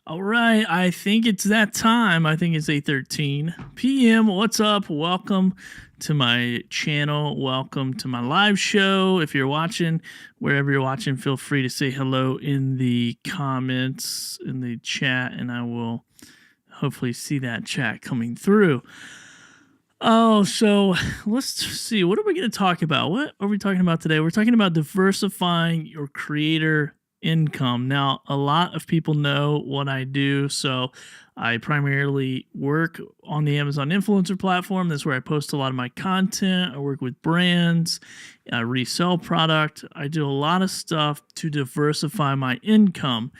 All right, I think it's that time. I think it's 8:13 p.m. What's up? Welcome to my channel. Welcome to my live show. If you're watching, wherever you're watching, feel free to say hello in the comments, in the chat, and I will hopefully see that chat coming through. Oh, so let's see. What are we going to talk about? What are we talking about today? We're talking about diversifying your creator income. Now, a lot of people know what I do. So I primarily work on the Amazon influencer platform. That's where I post a lot of my content. I work with brands, I resell product. I do a lot of stuff to diversify my income.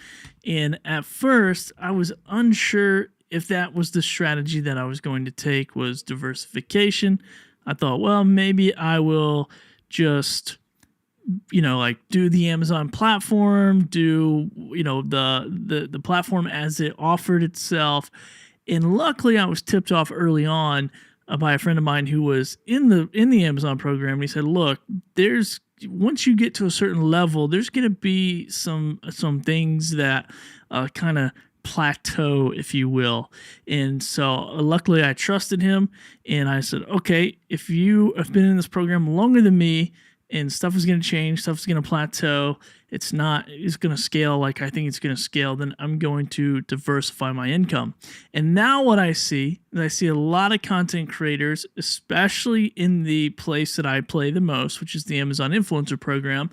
And at first, I was unsure if that was the strategy that I was going to take, was diversification. I thought, well, maybe I will just like do the Amazon platform, do the platform as it offered itself. And luckily I was tipped off early on by a friend of mine who was in the Amazon program. And he said, look, once you get to a certain level, there's going to be some things that kind of plateau, if you will. And so luckily I trusted him, and I said, okay, if you have been in this program longer than me and stuff is going to change, stuff is going to plateau, it's going to scale like I think it's going to scale, then I'm going to diversify my income. And now what I see is a lot of content creators, especially in the place that I play the most, which is the Amazon influencer program,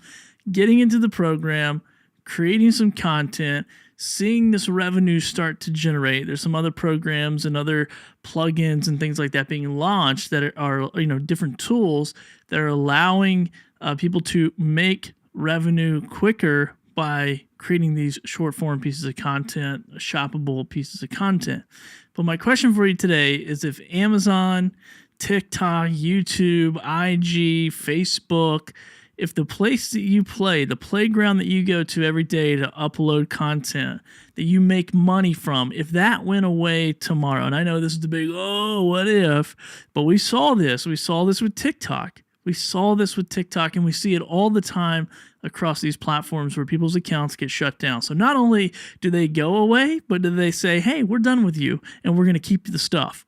getting into the program, creating some content, seeing this revenue start to generate. There's some other programs and other plugins and things like that being launched that are different tools that are allowing people to make revenue quicker by creating these short form pieces of content, shoppable pieces of content. But my question for you today is, if Amazon, TikTok, YouTube, IG, Facebook, if the place that you play, the playground that you go to every day to upload content that you make money from, if that went away tomorrow, and I know this is the big, what if, but we saw this with TikTok. We saw this with TikTok, and we see it all the time across these platforms where people's accounts get shut down. So not only do they go away, but do they say, hey, we're done with you and we're going to keep the stuff?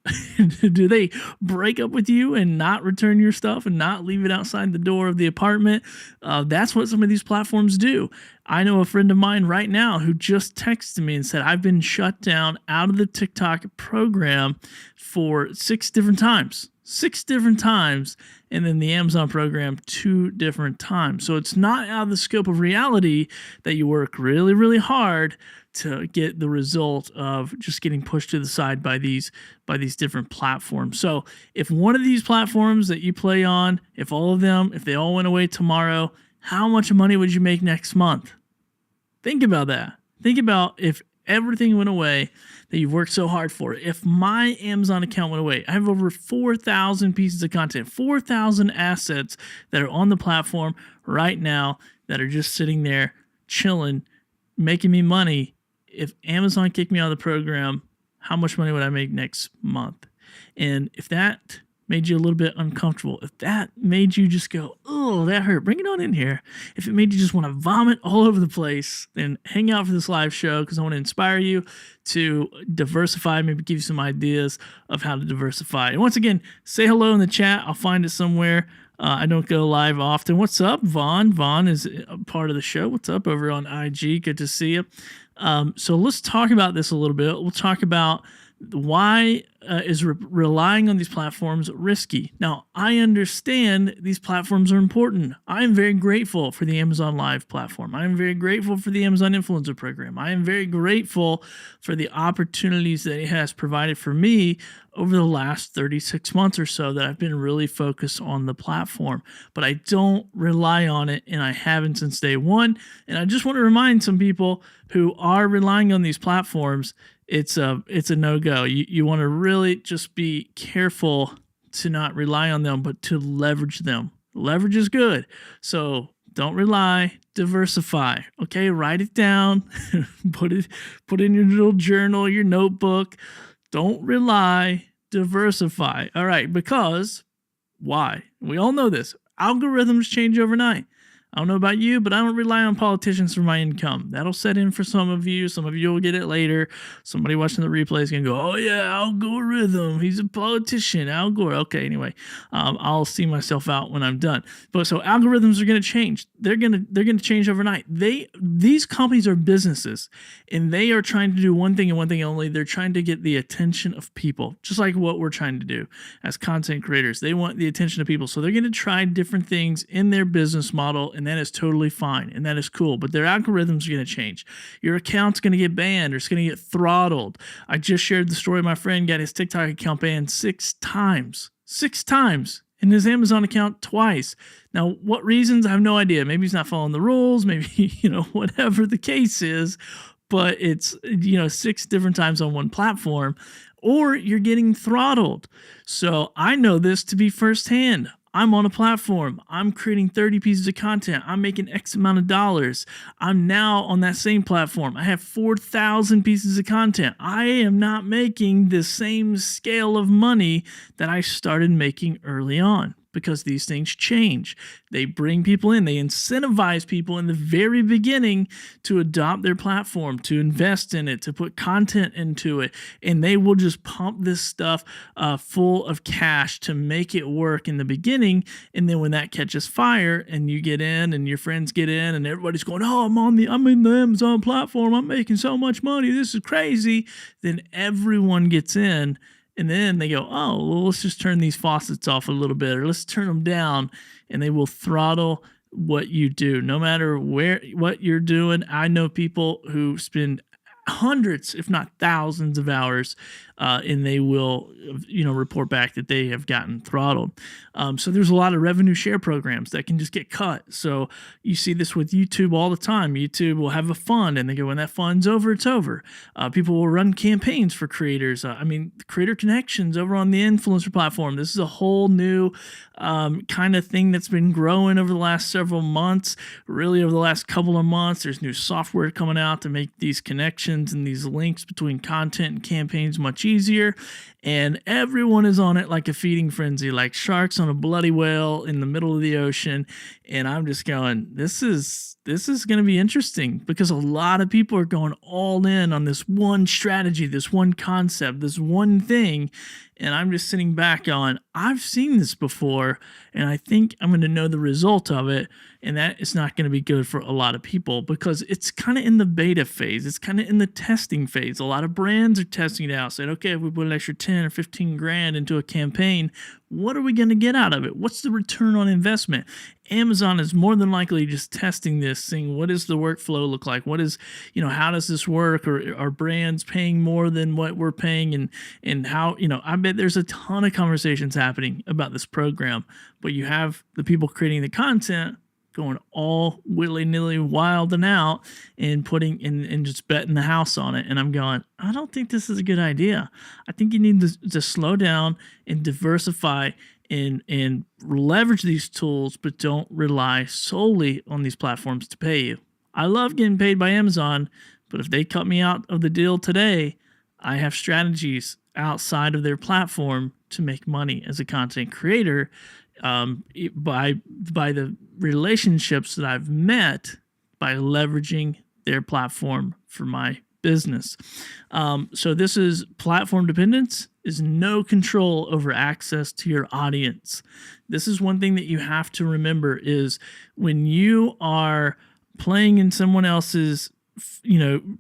Do they break up with you and not return your stuff and not leave it outside the door of the apartment? That's what some of these platforms do. I know a friend of mine right now who just texted me and said, I've been shut down out of the TikTok program for 6 different times. 6 different times, and then the Amazon program 2 different times. So it's not out of the scope of reality that you work really, really hard to get the result of just getting pushed to the side by these different platforms. So if one of these platforms that you play on, if they all went away tomorrow, how much money would you make next month? Think about that. Think about if everything went away that you've worked so hard for. If my Amazon account went away, I have over 4,000 pieces of content, 4,000 assets that are on the platform right now that are just sitting there chilling, making me money. If Amazon kicked me out of the program, how much money would I make next month? And if that made you a little bit uncomfortable, if that made you just go, oh, that hurt, bring it on in here. If it made you just want to vomit all over the place, then hang out for this live show, because I want to inspire you to diversify, maybe give you some ideas of how to diversify. And once again, say hello in the chat. I'll find it somewhere. I don't go live often. What's up, Vaughn? Vaughn is a part of the show. What's up over on IG? Good to see you. So let's talk about this a little bit. We'll talk about why is relying on these platforms risky. Now, I understand these platforms are important. I am very grateful for the Amazon Live platform. I am very grateful for the Amazon Influencer program. I am very grateful for the opportunities that it has provided for me over the last 36 months or so that I've been really focused on the platform. But I don't rely on it, and I haven't since day one. And I just want to remind some people who are relying on these platforms, it's a no-go. You want to really just be careful to not rely on them, but to leverage them. Leverage is good. So don't rely, diversify. Okay, write it down, put in your little journal, your notebook. Don't rely, diversify. All right, because why? We all know this. Algorithms change overnight. I don't know about you, but I don't rely on politicians for my income. That'll set in for some of you. Some of you will get it later. Somebody watching the replay is going to go, oh, yeah, algorithm. He's a politician. Al Gore. Okay, anyway, I'll see myself out when I'm done. But so algorithms are going to change. They're going to change overnight. These companies are businesses, and they are trying to do one thing and one thing only. They're trying to get the attention of people, just like what we're trying to do as content creators. They want the attention of people. So they're going to try different things in their business model, and that is totally fine, and that is cool. But their algorithms are going to change. Your account's going to get banned, or it's going to get throttled. I just shared the story. My friend got his TikTok account banned 6 times. 6 times. And his Amazon account twice. Now, what reasons? I have no idea. Maybe he's not following the rules. Maybe, whatever the case is. But it's, 6 different times on one platform. Or you're getting throttled. So I know this to be firsthand. I'm on a platform. I'm creating 30 pieces of content. I'm making X amount of dollars. I'm now on that same platform. I have 4,000 pieces of content. I am not making the same scale of money that I started making early on, because these things change. They bring people in. They incentivize people in the very beginning to adopt their platform, to invest in it, to put content into it. And they will just pump this stuff full of cash to make it work in the beginning. And then when that catches fire and you get in and your friends get in and everybody's going, oh, I'm in the Amazon platform. I'm making so much money. This is crazy. Then everyone gets in. And then they go, oh, well, let's just turn these faucets off a little bit, or let's turn them down, and they will throttle what you do. No matter what you're doing, I know people who spend hundreds, if not thousands of hours, and they will, report back that they have gotten throttled. So there's a lot of revenue share programs that can just get cut. So you see this with YouTube all the time. YouTube will have a fund, and they go, when that fund's over, it's over. People will run campaigns for creators. Creator Connections over on the influencer platform. This is a whole new kind of thing that's been growing over the last several months. Really, over the last couple of months, there's new software coming out to make these connections and these links between content and campaigns much easier, and everyone is on it like a feeding frenzy, like sharks on a bloody whale in the middle of the ocean. And I'm just going, this is going to be interesting, because a lot of people are going all in on this one strategy, this one concept, this one thing. And I'm just sitting back going, I've seen this before, and I think I'm going to know the result of it. And that is not going to be good for a lot of people, because it's kind of in the beta phase. It's kind of in the testing phase. A lot of brands are testing it out, saying, okay, if we put an extra 10 or 15 grand into a campaign, what are we going to get out of it? What's the return on investment? Amazon is more than likely just testing this, seeing what does the workflow look like? What is, how does this work? Or are brands paying more than what we're paying? And how, I bet there's a ton of conversations happening about this program, but you have the people creating the content going all willy-nilly wild and out and putting and just betting the house on it. And I'm going, I don't think this is a good idea. I think you need to slow down and diversify and leverage these tools, but don't rely solely on these platforms to pay you. I love getting paid by Amazon, but if they cut me out of the deal today, I have strategies outside of their platform to make money as a content creator, by the relationships that I've met by leveraging their platform for my business. So this is platform dependence, is no control over access to your audience. This is one thing that you have to remember, is when you are playing in someone else's,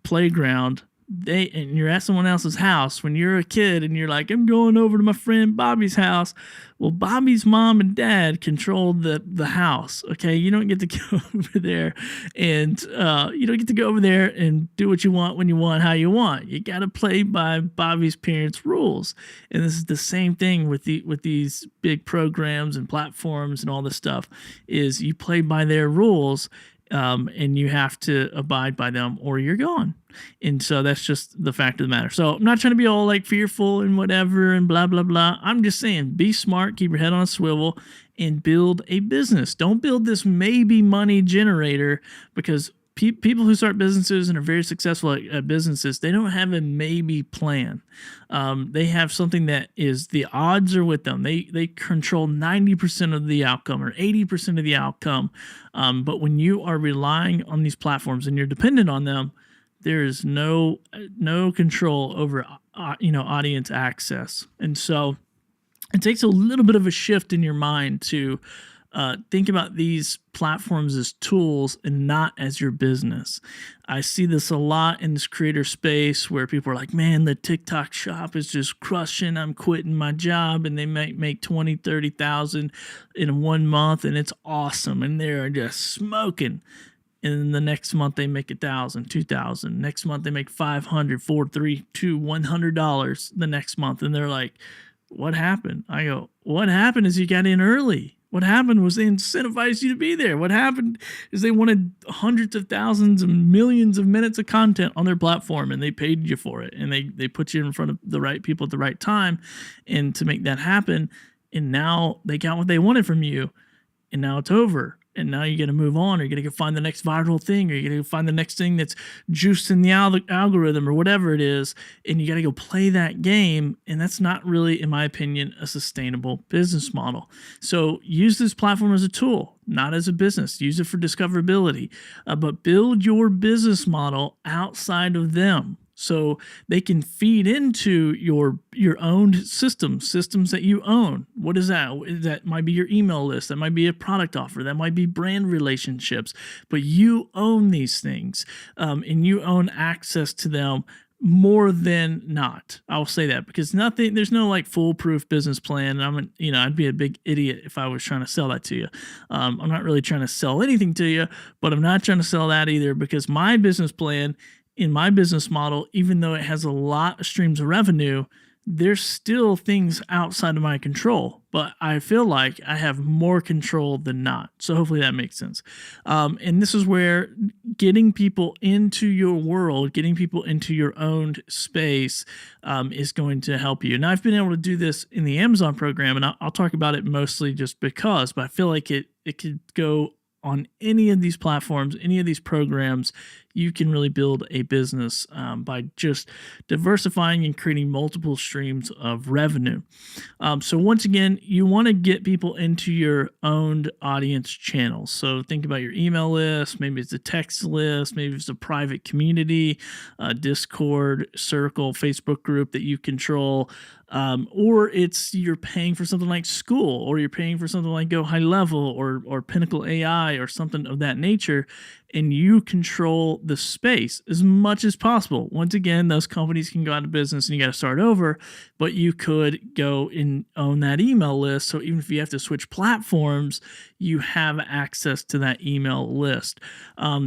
playground, and you're at someone else's house when you're a kid and you're like, I'm going over to my friend Bobby's house. Well, Bobby's mom and dad control the house. Okay. You don't get to go over there and, you don't get to go over there and do what you want, when you want, how you want. You got to play by Bobby's parents' rules. And this is the same thing with these big programs and platforms and all this stuff, is you play by their rules. And you have to abide by them or you're gone. And so that's just the fact of the matter. So I'm not trying to be all like fearful and whatever and blah, blah, blah. I'm just saying, be smart, keep your head on a swivel, and build a business. Don't build this maybe money generator, because people who start businesses and are very successful at businesses, they don't have a maybe plan. They have something that is the odds are with them. They control 90% of the outcome or 80% of the outcome. But when you are relying on these platforms and you're dependent on them, there is no control over audience access. And so it takes a little bit of a shift in your mind to think about these platforms as tools and not as your business. I see this a lot in this creator space where people are like, man, the TikTok shop is just crushing. I'm quitting my job, and they might make 20, 30,000 in 1 month, and it's awesome. And they're just smoking. And the next month they make 1,000, 2,000. Next month they make $500, $400, $300, $200, $100 the next month. And they're like, what happened? I go, what happened is you got in early. What happened was they incentivized you to be there. What happened is they wanted hundreds of thousands and millions of minutes of content on their platform, and they paid you for it. And they put you in front of the right people at the right time, and to make that happen. And now they got what they wanted from you, and now it's over. And now you got to move on, or you got to go find the next viral thing, or you got to go find the next thing that's juiced in the algorithm or whatever it is. And you got to go play that game. And that's not really, in my opinion, a sustainable business model. So use this platform as a tool, not as a business. Use it for discoverability, but build your business model outside of them, so they can feed into your own systems that you own. What is that? That might be your email list. That might be a product offer. That might be brand relationships. But you own these things, and you own access to them more than not. I'll say that, because there's no like foolproof business plan. I'd be a big idiot if I was trying to sell that to you. I'm not really trying to sell anything to you, but I'm not trying to sell that either, because my business plan in my business model, even though it has a lot of streams of revenue, there's still things outside of my control, but I feel like I have more control than not. So hopefully that makes sense. And this is where getting people into your world, getting people into your own space is going to help you. And I've been able to do this in the Amazon program, and I'll talk about it mostly just because, but I feel like it could go on any of these platforms, any of these programs. You can really build a business by just diversifying and creating multiple streams of revenue. So once again, you want to get people into your owned audience channels. So think about your email list. Maybe it's a text list. Maybe it's a private community, Discord, circle, Facebook group that you control. Or you're paying for something like School, or you're paying for something like Go High Level or Pinnacle AI or something of that nature, and you control the space as much as possible. Once again, those companies can go out of business and you got to start over, but you could go and own that email list. So even if you have to switch platforms, you have access to that email list.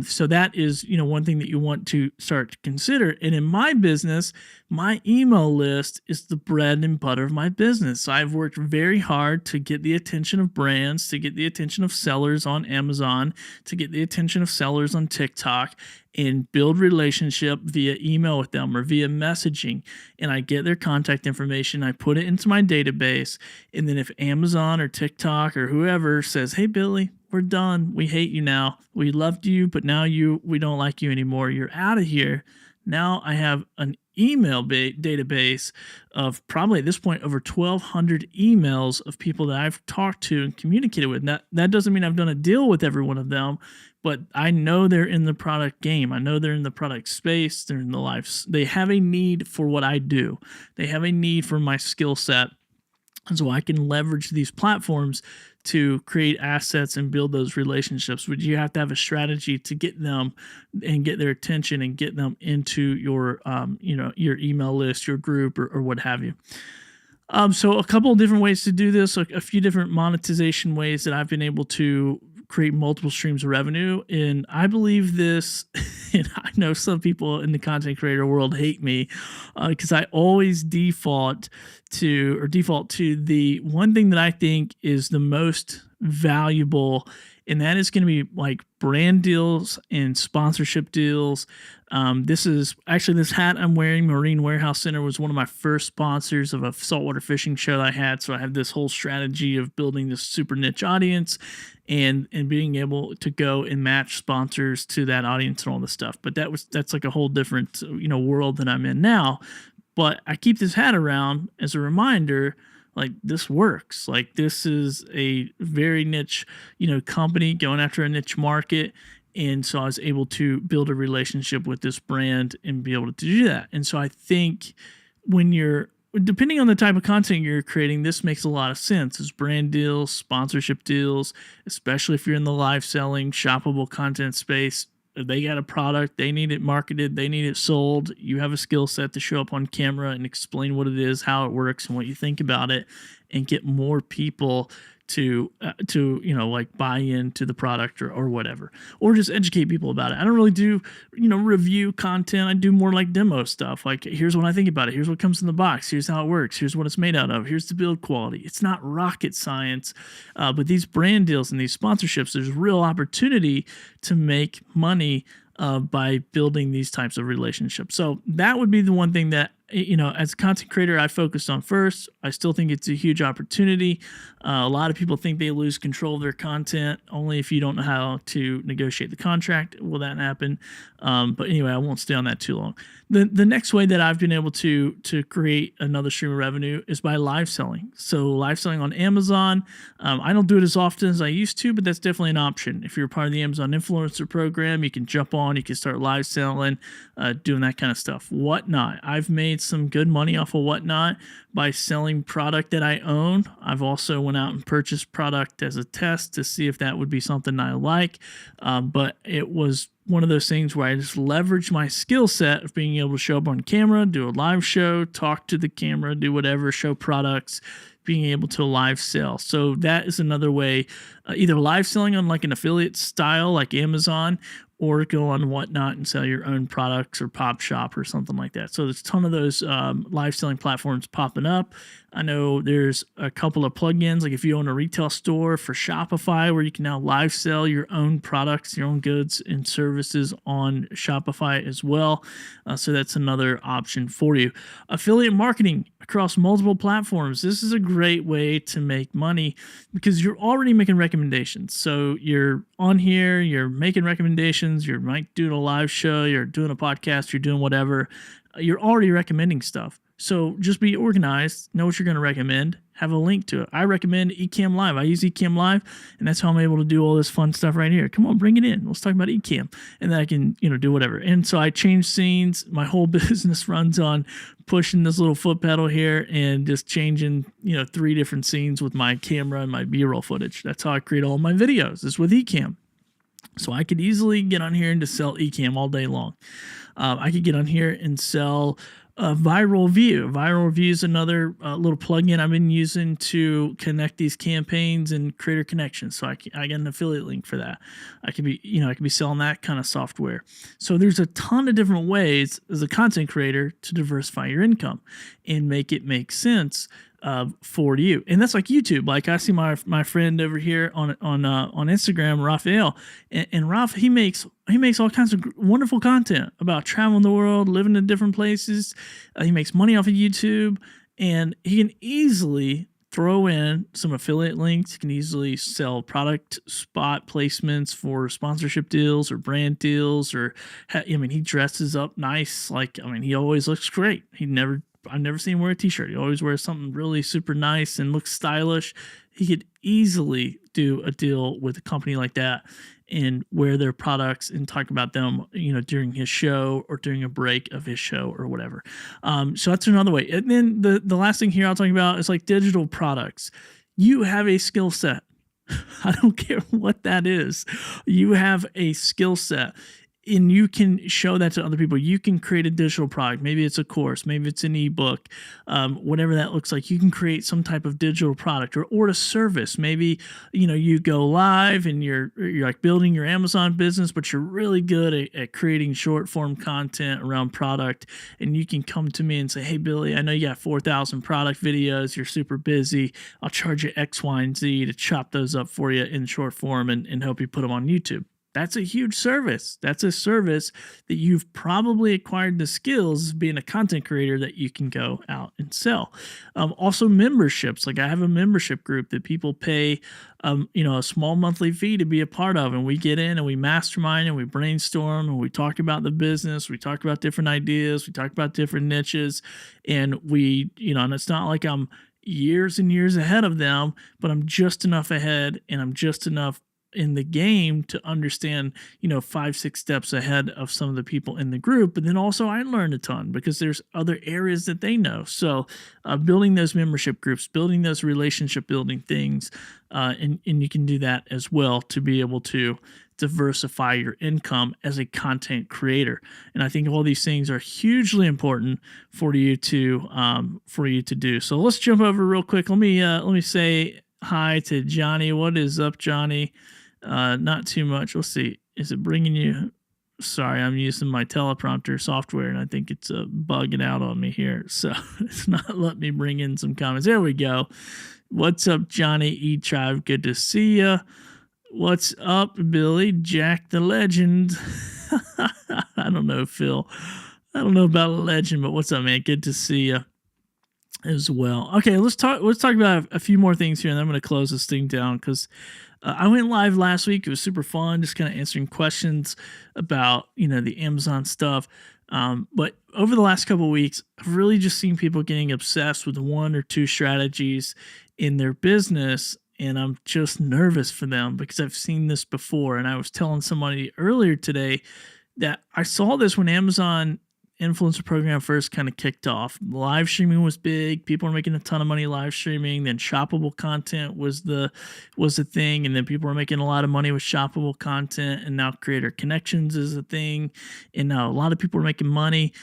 So that is, one thing that you want to start to consider. And in my business, my email list is the bread and butter of my business. So I've worked very hard to get the attention of brands, to get the attention of sellers on Amazon, to get the attention of sellers on TikTok, and build relationship via email with them or via messaging. And I get their contact information. I put it into my database. And then if Amazon or TikTok or whoever says, hey, Billy, we're done. We hate you now. We loved you, but now we don't like you anymore. You're out of here. Now I have an email database of probably at this point over 1,200 emails of people that I've talked to and communicated with. That doesn't mean I've done a deal with every one of them, but I know they're in the product game. I know they're in the product space. They're in the life. They have a need for what I do. They have a need for my skill set. And so I can leverage these platforms to create assets and build those relationships. But you have to have a strategy to get them and get their attention and get them into your, your email list, your group, or what have you. So a couple of different ways to do this, a few different monetization ways that I've been able to create multiple streams of revenue. And I believe this, and I know some people in the content creator world hate me because I always default to the one thing that I think is the most valuable, and that is going to be like brand deals and sponsorship deals. This hat I'm wearing, Marine Warehouse Center, was one of my first sponsors of a saltwater fishing show that I had. So I have this whole strategy of building this super niche audience and being able to go and match sponsors to that audience and all this stuff. But that's like a whole different world that I'm in now. But I keep this hat around as a reminder, like this works. Like this is a very niche, company going after a niche market. And so I was able to build a relationship with this brand and be able to do that. And so I think when you're, depending on the type of content you're creating, this makes a lot of sense. It's brand deals, sponsorship deals, especially if you're in the live selling, shoppable content space. They got a product, they need it marketed, they need it sold. You have a skill set to show up on camera and explain what it is, how it works, and what you think about it, and get more people to like buy into the product or whatever, or just educate people about it. I don't really do review content. I do more like demo stuff. Like, here's what I think about it. Here's what comes in the box. Here's how it works. Here's what it's made out of. Here's the build quality. It's not rocket science, but these brand deals and these sponsorships, there's real opportunity to make money by building these types of relationships. So that would be the one thing that, as a content creator, I focused on first. I still think it's a huge opportunity. A lot of people think they lose control of their content only if you don't know how to negotiate the contract. Will that happen? But anyway, I won't stay on that too long. The next way that I've been able to create another stream of revenue is by live selling. So live selling on Amazon. I don't do it as often as I used to, but that's definitely an option. If you're part of the Amazon influencer program, you can jump on, you can start live selling, doing that kind of stuff. Whatnot. I've made some good money off of Whatnot by selling product that I own. I've also went out and purchased product as a test to see if that would be something I like. But it was one of those things where I just leveraged my skill set of being able to show up on camera, do a live show, talk to the camera, do whatever, show products, being able to live sell. So that is another way, either live selling on like an affiliate style like Amazon, or go on Whatnot and sell your own products or Pop Shop or something like that. So there's a ton of those live selling platforms popping up. I know there's a couple of plugins, like if you own a retail store for Shopify, where you can now live sell your own products, your own goods and services on Shopify as well. So that's another option for you. Affiliate marketing across multiple platforms. This is a great way to make money because you're already making recommendations. So you're on here, you're making recommendations, you might do a live show, you're doing a podcast, you're doing whatever. You're already recommending stuff. So just be organized, know what you're going to recommend, have a link to it. I recommend ECAMM Live. I use ECAMM Live, and that's how I'm able to do all this fun stuff right here. Come on, bring it in. Let's talk about ECAMM, and then I can, do whatever. And so I change scenes. My whole business runs on pushing this little foot pedal here and just changing, 3 different scenes with my camera and my B-roll footage. That's how I create all my videos, is with ECAMM. So I could easily get on here and just sell ECAMM all day long. I could get on here and sell Viral View. Viral View is another little plugin I've been using to connect these campaigns and creator connections. So I get an affiliate link for that. I could be selling that kind of software. So there's a ton of different ways as a content creator to diversify your income and make it make sense for you. And that's like YouTube. Like I see my friend over here on Instagram, Raphael, and Raph, he makes all kinds of wonderful content about traveling the world, living in different places. He makes money off of YouTube, and he can easily throw in some affiliate links. He can easily sell product spot placements for sponsorship deals or brand deals, or he dresses up nice. He always looks great. I've never seen him wear a t-shirt. He always wears something really super nice and looks stylish. He could easily do a deal with a company like that and wear their products and talk about them, during his show or during a break of his show or whatever. So that's another way. And then the last thing here I'll talk about is like digital products. You have a skill set. I don't care what that is. You have a skill set. And you can show that to other people. You can create a digital product. Maybe it's a course. Maybe it's an ebook. Whatever that looks like. You can create some type of digital product or a service. Maybe you go live and you're like building your Amazon business, but you're really good at creating short form content around product. And you can come to me and say, "Hey Billy, I know you got 4,000 product videos. You're super busy. I'll charge you X, Y, and Z to chop those up for you in short form and help you put them on YouTube." That's a huge service. That's a service that you've probably acquired the skills being a content creator that you can go out and sell. Also, memberships. Like I have a membership group that people pay, a small monthly fee to be a part of, and we get in and we mastermind and we brainstorm and we talk about the business. We talk about different ideas. We talk about different niches, and and it's not like I'm years and years ahead of them, but I'm just enough ahead and I'm just enough in the game to understand, 5, 6 steps ahead of some of the people in the group. But then also I learned a ton because there's other areas that they know. So building those membership groups, building those relationship building things, and you can do that as well to be able to diversify your income as a content creator. And I think all these things are hugely important for you to do. So let's jump over real quick. Let me say hi to Johnny. What is up, Johnny? Not too much. Let's see. Is it bringing you? Sorry, I'm using my teleprompter software, and I think it's bugging out on me here. So it's not letting me bring in some comments. There we go. What's up, Johnny E. Tribe? Good to see you. What's up, Billy? Jack the Legend. I don't know, Phil. I don't know about a legend, but what's up, man? Good to see you as well. Okay, let's talk about a few more things here, and then I'm going to close this thing down because I went live last week. It was super fun, just kind of answering questions about the Amazon stuff. But over the last couple of weeks, I've really just seen people getting obsessed with 1 or 2 strategies in their business, and I'm just nervous for them because I've seen this before. And I was telling somebody earlier today that I saw this when Amazon influencer program first kind of kicked off. Live streaming was big. People were making a ton of money live streaming. Then shoppable content was the thing, and then people were making a lot of money with shoppable content. And now creator connections is a thing, and now a lot of people are making money.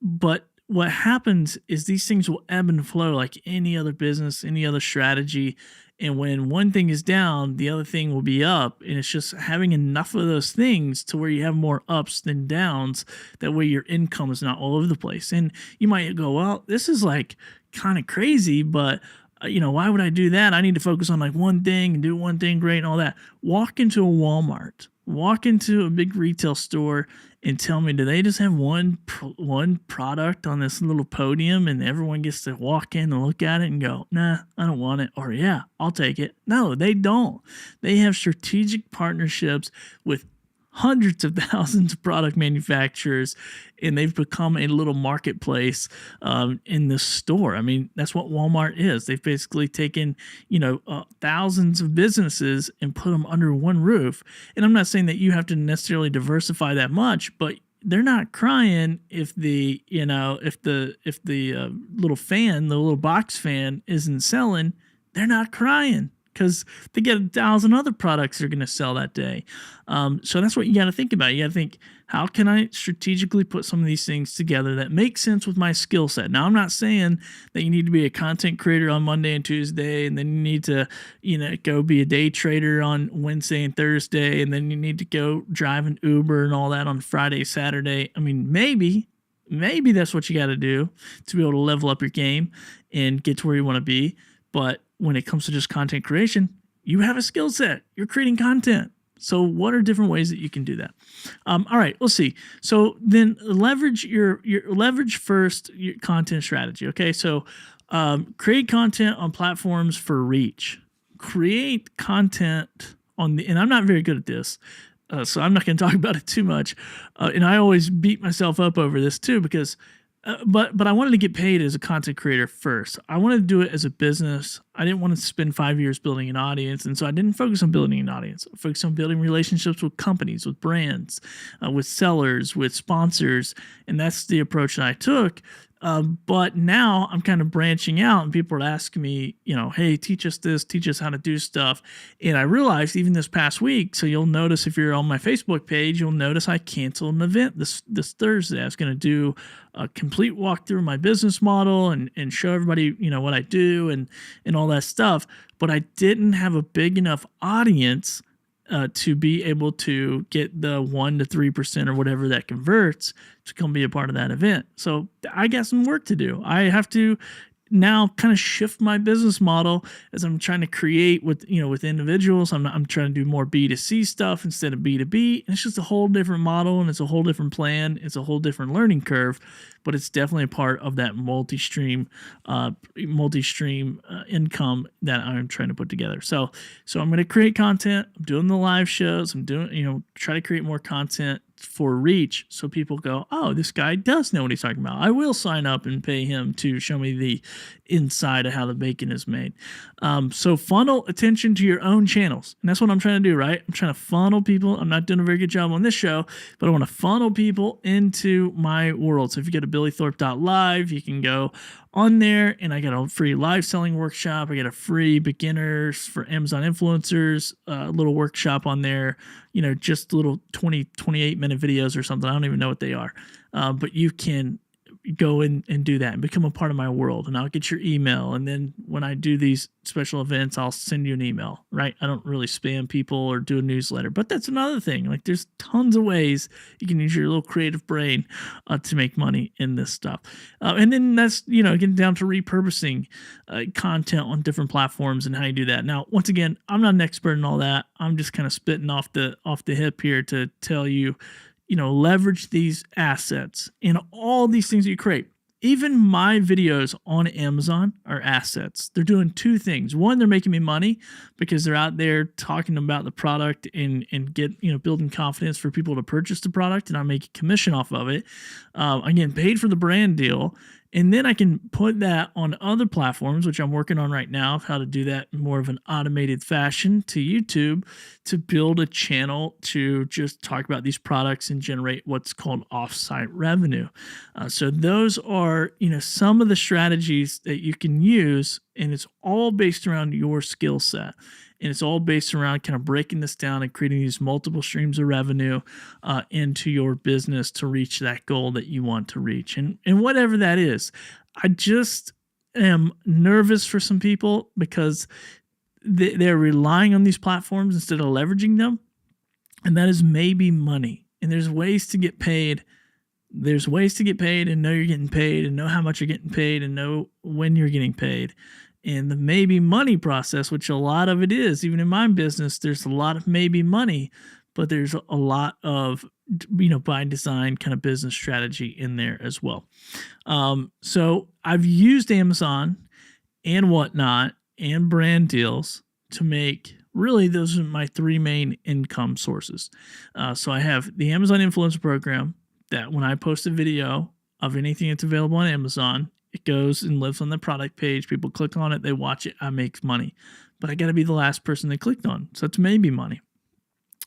But what happens is these things will ebb and flow like any other business, any other strategy. And when one thing is down, the other thing will be up. And it's just having enough of those things to where you have more ups than downs. That way your income is not all over the place. And you might go, well, this is like kind of crazy, but why would I do that? I need to focus on like one thing and do one thing great and all that. Walk into a Walmart, walk into a big retail store and tell me, do they just have one product on this little podium and everyone gets to walk in and look at it and go, nah, I don't want it, or yeah, I'll take it? No, they don't. They have strategic partnerships with hundreds of thousands of product manufacturers, and they've become a little marketplace in the store. I mean, that's what Walmart is. They've basically taken, thousands of businesses and put them under one roof. And I'm not saying that you have to necessarily diversify that much, but they're not crying if the little fan, the little box fan isn't selling. They're not crying, because they get 1,000 other products they're going to sell that day. So that's what you got to think about. You got to think, how can I strategically put some of these things together that make sense with my skill set? Now, I'm not saying that you need to be a content creator on Monday and Tuesday, and then you need to, go be a day trader on Wednesday and Thursday, and then you need to go drive an Uber and all that on Friday, Saturday. I mean, maybe that's what you got to do to be able to level up your game and get to where you want to be. But when it comes to just content creation, you have a skill set. You're creating content. So what are different ways that you can do that? All right, let's see. So then leverage your first your content strategy. Okay, so create content on platforms for reach. Create content and I'm not very good at this, so I'm not going to talk about it too much. And I always beat myself up over this too, because but I wanted to get paid as a content creator first. I wanted to do it as a business. I didn't want to spend 5 years building an audience. And so I didn't focus on building an audience. I focused on building relationships with companies, with brands, with sellers, with sponsors. And that's the approach that I took. But now I'm kind of branching out, and people are asking me, hey, teach us this, teach us how to do stuff. And I realized even this past week, so you'll notice if you're on my Facebook page, you'll notice I canceled an event this Thursday. I was going to do a complete walkthrough of my business model and show everybody, what I do and all that stuff. But I didn't have a big enough audience to be able to get the 1 to 3% or whatever that converts to come be a part of that event. So I got some work to do. I have to now kind of shift my business model as I'm trying to create with individuals. I'm trying to do more B2C stuff instead of B2B. And it's just a whole different model, and it's a whole different plan. It's a whole different learning curve, but it's definitely a part of that multi-stream income that I'm trying to put together. So I'm going to create content. I'm doing the live shows. I'm doing, try to create more content for reach, so people go, oh, this guy does know what he's talking about. I will sign up and pay him to show me the inside of how the bacon is made. So funnel attention to your own channels, and that's what I'm trying to do, right? I'm trying to funnel people. I'm not doing a very good job on this show, but I want to funnel people into my world. So if you go to billythorpe.live, you can go on there, and I got a free live selling workshop. I got a free beginners for Amazon influencers little workshop on there, just little 28-minute videos or something. I don't even know what they are, but you can go in and do that and become a part of my world, and I'll get your email. And then when I do these special events, I'll send you an email, right? I don't really spam people or do a newsletter, but that's another thing. Like, there's tons of ways you can use your little creative brain to make money in this stuff. And then that's, getting down to repurposing content on different platforms and how you do that. Now, once again, I'm not an expert in all that. I'm just kind of spitting off the hip here to tell you, leverage these assets in all these things that you create. Even my videos on Amazon are assets. They're doing two things. One, they're making me money because they're out there talking about the product and building confidence for people to purchase the product, and I make a commission off of it. I'm getting paid for the brand deal. And then I can put that on other platforms, which I'm working on right now, of how to do that in more of an automated fashion, to YouTube, to build a channel to just talk about these products and generate what's called offsite revenue. So those are, some of the strategies that you can use, and it's all based around your skill set. And it's all based around kind of breaking this down and creating these multiple streams of revenue into your business to reach that goal that you want to reach. And whatever that is, I just am nervous for some people because they're relying on these platforms instead of leveraging them. And that is maybe money. And there's ways to get paid. There's ways to get paid and know you're getting paid and know how much you're getting paid and know when you're getting paid. And the maybe money process, which a lot of it is, even in my business, there's a lot of maybe money, but there's a lot of, by design kind of business strategy in there as well. So I've used Amazon and whatnot and brand deals to make, really, those are my three main income sources. So I have the Amazon Influencer Program that when I post a video of anything that's available on Amazon, it goes and lives on the product page. People click on it, they watch it, I make money. But I got to be the last person they clicked on. So it's maybe money.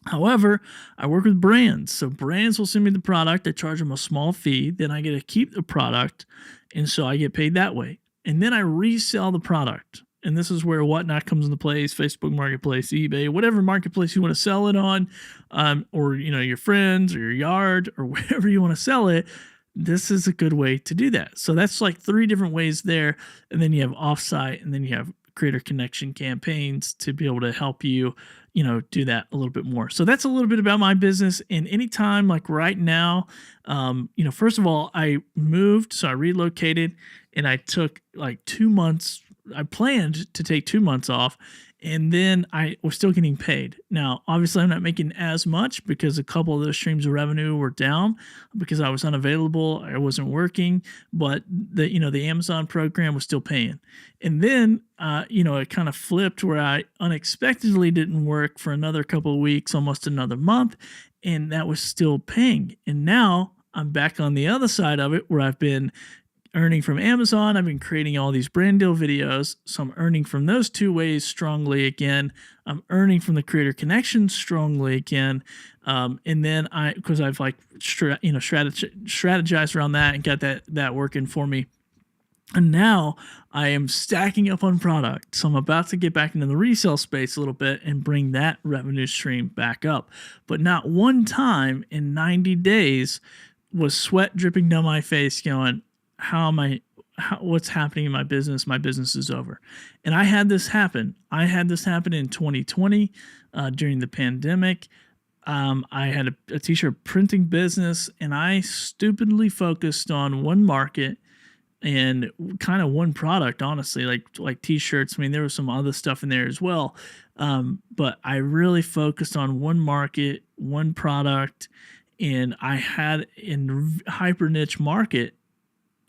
However, I work with brands. So brands will send me the product. I charge them a small fee. Then I get to keep the product. And so I get paid that way. And then I resell the product. And this is where whatnot comes into place: Facebook Marketplace, eBay, whatever marketplace you want to sell it on, or your friends or your yard or wherever you want to sell it. This is a good way to do that. So that's like three different ways there. And then you have offsite, and then you have creator connection campaigns to be able to help you, do that a little bit more. So that's a little bit about my business. And anytime, like right now, first of all, I moved, so I relocated, and I took like 2 months. I planned to take 2 months off, and then I was still getting paid. Now, obviously, I'm not making as much because a couple of those streams of revenue were down because I was unavailable. I wasn't working, but the Amazon program was still paying. And then, it kind of flipped where I unexpectedly didn't work for another couple of weeks, almost another month, and that was still paying. And now I'm back on the other side of it where I've been earning from Amazon. I've been creating all these brand deal videos. So I'm earning from those two ways strongly again. I'm earning from the creator connection strongly again. And then because I've strategized around that and got that working for me. And now I am stacking up on product. So I'm about to get back into the resale space a little bit and bring that revenue stream back up. But not one time in 90 days was sweat dripping down my face going, what's happening in my business? My business is over. And I had this happen. In 2020 during the pandemic. I had a t-shirt printing business, and I stupidly focused on one market and kind of one product, honestly, like t-shirts. I mean, there was some other stuff in there as well. But I really focused on one market, one product, and I had in hyper niche market.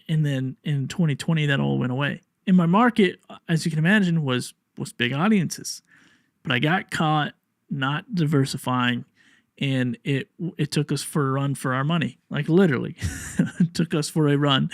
And then in 2020, that all went away. And my market, as you can imagine, was big audiences. But I got caught not diversifying, and it took us for a run for our money. Like literally, it took us for a run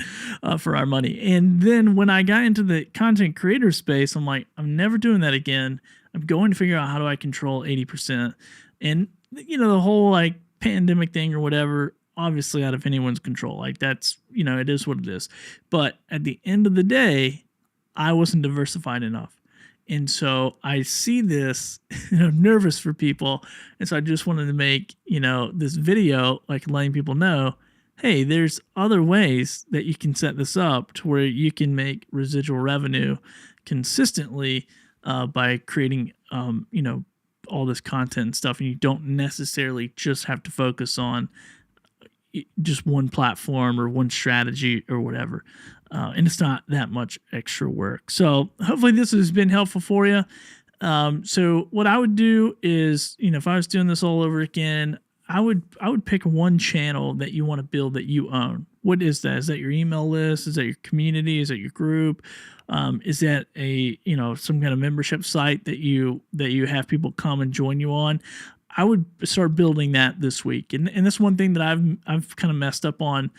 for our money. And then when I got into the content creator space, I'm like, I'm never doing that again. I'm going to figure out how do I control 80%. And the whole like pandemic thing or whatever, obviously out of anyone's control. Like that's, it is what it is. But at the end of the day, I wasn't diversified enough. And so I see this, nervous for people. And so I just wanted to make, this video, like letting people know, hey, there's other ways that you can set this up to where you can make residual revenue consistently by creating, all this content and stuff. And you don't necessarily just have to focus on just one platform or one strategy or whatever. And it's not that much extra work. So hopefully this has been helpful for you. So what I would do is, if I was doing this all over again, I would pick one channel that you want to build that you own. What is that? Is that your email list? Is that your community? Is that your group? Is that a, some kind of membership site that you have people come and join you on? I would start building that this week. And that's one thing that I've kind of messed up on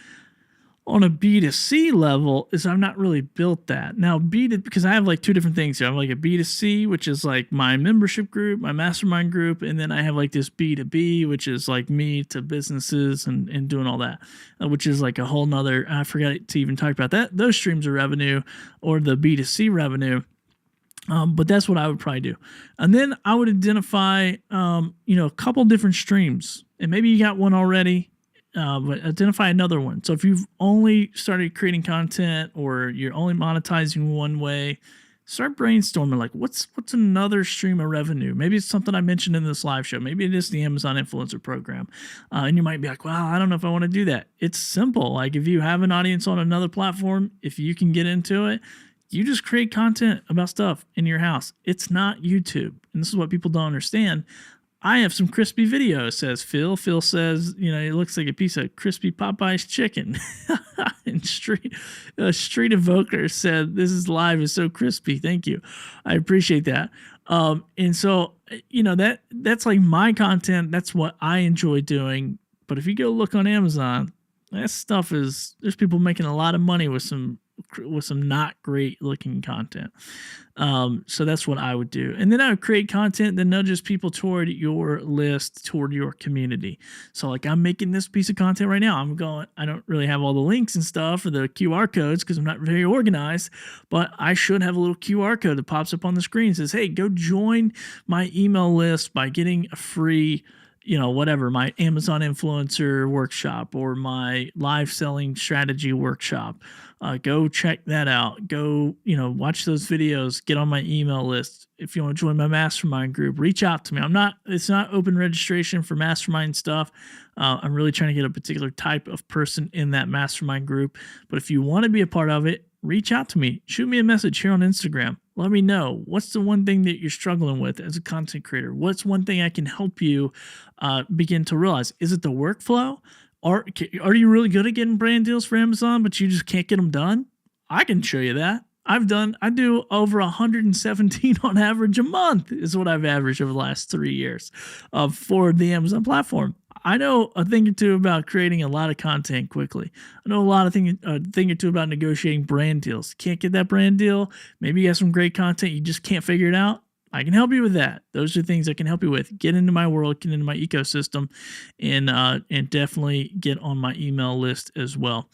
a B2C level is I've not really built that. Now because I have like two different things here. I have like a B2C, which is like my membership group, my mastermind group. And then I have like this B2B, which is like me to businesses and doing all that, which is like a whole nother, I forgot to even talk about that. Those streams of revenue or the B2C revenue. But that's what I would probably do. And then I would identify, a couple different streams, and maybe you got one already, but identify another one. So if you've only started creating content or you're only monetizing one way, start brainstorming like what's another stream of revenue. Maybe it's something I mentioned in this live show. Maybe it is the Amazon Influencer Program. And you might be like, well, I don't know if I want to do that. It's simple. Like if you have an audience on another platform, if you can get into it, you just create content about stuff in your house. It's not YouTube. And this is what people don't understand. I have some crispy videos, says Phil. Phil says, it looks like a piece of crispy Popeye's chicken. And Street Evoker said, this is live is so crispy. Thank you. I appreciate that. And so, that's like my content. That's what I enjoy doing. But if you go look on Amazon, that stuff there's people making a lot of money with some not great looking content. So that's what I would do. And then I would create content that nudges people toward your list, toward your community. So like I'm making this piece of content right now. I don't really have all the links and stuff or the QR codes because I'm not very organized, but I should have a little QR code that pops up on the screen and says, hey, go join my email list by getting a free whatever, my Amazon influencer workshop or my live selling strategy workshop. Go check that out. Go, watch those videos, get on my email list. If you want to join my mastermind group, reach out to me. It's not open registration for mastermind stuff. I'm really trying to get a particular type of person in that mastermind group. But if you want to be a part of it, reach out to me. Shoot me a message here on Instagram. Let me know what's the one thing that you're struggling with as a content creator. What's one thing I can help you begin to realize? Is it the workflow? Are you really good at getting brand deals for Amazon, but you just can't get them done? I can show you that. I do over 117 on average a month is what I've averaged over the last 3 years for the Amazon platform. I know a thing or two about creating a lot of content quickly. I know a thing or two about negotiating brand deals. Can't get that brand deal. Maybe you have some great content. You just can't figure it out. I can help you with that. Those are things I can help you with. Get into my world, get into my ecosystem, and definitely get on my email list as well.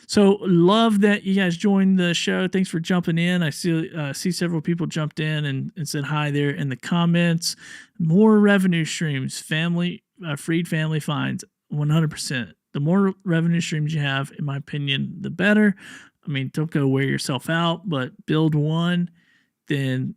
So love that you guys joined the show. Thanks for jumping in. I see several people jumped in and said hi there in the comments. More revenue streams, freed family finds, 100%. The more revenue streams you have, in my opinion, the better. I mean, don't go wear yourself out, but build one, then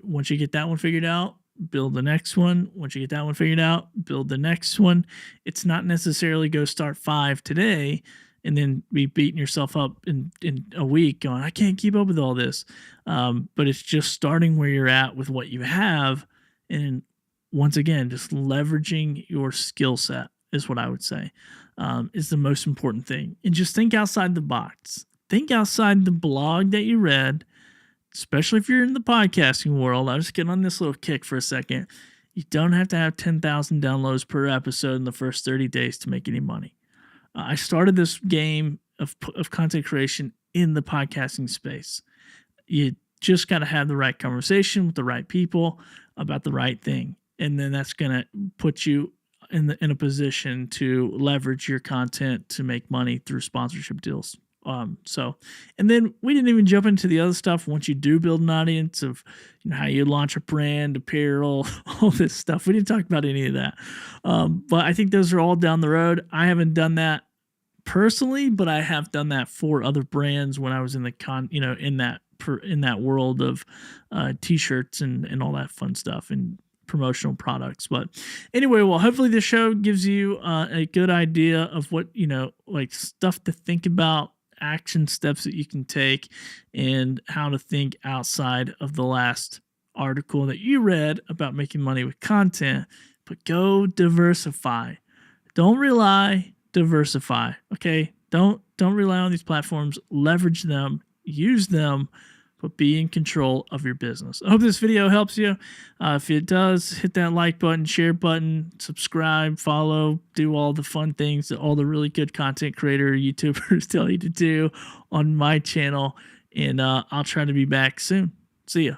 once you get that one figured out, build the next one. Once you get that one figured out, build the next one. It's not necessarily go start 5 today and then be beating yourself up in a week going, I can't keep up with all this. But it's just starting where you're at with what you have. And once again, just leveraging your skill set is what I would say is the most important thing. And just think outside the box. Think outside the blog that you read, especially if you're in the podcasting world. I'll just get on this little kick for a second. You don't have to have 10,000 downloads per episode in the first 30 days to make any money. I started this game of content creation in the podcasting space. You just got to have the right conversation with the right people about the right thing. And then that's going to put you in a position to leverage your content to make money through sponsorship deals. And then we didn't even jump into the other stuff. Once you do build an audience of, how you launch a brand, apparel, all this stuff. We didn't talk about any of that. But I think those are all down the road. I haven't done that personally, but I have done that for other brands when I was in the in that world of t-shirts and all that fun stuff and promotional products. But anyway, well, hopefully this show gives you a good idea of what, like stuff to think about, action steps that you can take, and how to think outside of the last article that you read about making money with content. But go diversify. Don't rely, diversify. Okay? Don't rely on these platforms. Leverage them, use them, but be in control of your business. I hope this video helps you. If it does, hit that like button, share button, subscribe, follow, do all the fun things that all the really good content creator YouTubers tell you to do on my channel. And I'll try to be back soon. See ya.